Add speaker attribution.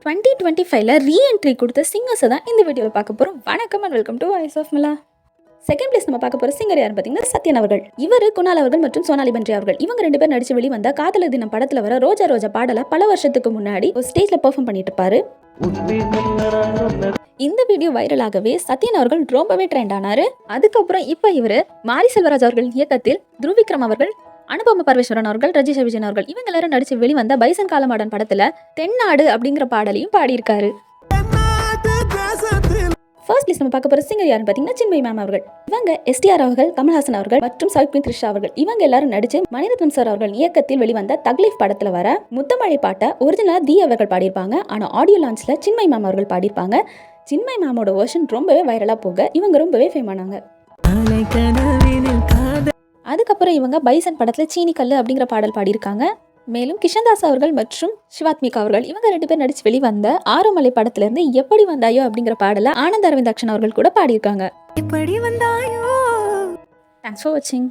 Speaker 1: 2025ல reentry கொடுத்த சிங்கர்ஸை தான் இந்த வீடியோவில் பார்க்க போகிறோம். வணக்கம் and welcome to voice of Mila. Second place நம்ம பார்க்க போகிற சிங்கர் யாருன்னு பார்த்தீங்கன்னா சத்யன் அவர்கள். இவர் குணால் அவர்கள் மற்றும் சோனாலி பன்ட்ரி அவர்கள் இவங்க 2 பேர் நடிச்சு வெளிவந்த காதலர் தினம் படத்தில் வர ரோஜா ரோஜா பாடலை பல வருஷத்துக்கு முன்னாடி ஒரு ஸ்டேஜில் பெர்ஃபார்ம் பண்ணிட்டு இருப்பாரு. இந்த வீடியோ வைரலாகவே சத்யன் அவர்கள் ரொம்பவே ட்ரெண்ட் ஆனாரு. அதுக்கப்புறம் இப்போ இவர் மாரி செல்வராஜ் அவர்கள் இயக்கத்தில் துருவிக்ரம் அவர்கள், அனுபம பரமேஸ்வரன் அவர்கள், ரஜிஷா விஜயன் அவர்கள் இவங்க எல்லாரும் நடிச்சு வெளிவந்த பைசன் காலமாடன் படத்துல தென்னாடு அப்படிங்கிற பாடலையும் பாடியிருக்காரு. ஃபர்ஸ்ட் லிஸ்ட் நம்ம பார்க்க போற சிங்கர் யாருன்னு பார்த்தீங்கன்னா சின்மயி மேம் அவர்கள். இவங்க எஸ்டிஆர் அவர்கள், கமல்ஹாசன் அவர்கள் மற்றும் சௌக்மின் த்ரிஷா அவர்கள் இவங்க எல்லாரும் நடிச்சு மணிரத்னம் சார் அவர்கள் இயக்கத்தில் வெளிவந்த தக்லீஃப் படத்துல வர முத்தமழை பாட்டை ஒரிஜினலா தி அவர்கள் பாடியிருப்பாங்க. ஆனா ஆடியோ லான்ச்ல சின்மயி மேம் அவர்கள் பாடியிருப்பாங்க. சின்மயி மேமோட வெர்ஷன் ரொம்பவே வைரலா போக இவங்க ரொம்பவே ஃபேமானாங்க. அதுக்கப்புறம் இவங்க பைசன் படத்துல சீனி கல்லு அப்படிங்கிற பாடல் பாடியிருக்காங்க. மேலும் கிஷன்தாஸ் அவர்கள் மற்றும் சிவாத்மிகா அவர்கள் இவங்க 2 பேர் நடிச்சு வெளிவந்த ஆரோமலை படத்துல இருந்து எப்படி வந்தாயோ அப்படிங்கிற பாடல ஆனந்த அரவிந்தாக்ஷன் அவர்கள் கூட பாடியிருக்காங்க. தேங்க்ஸ் ஃபார் வாட்சிங்.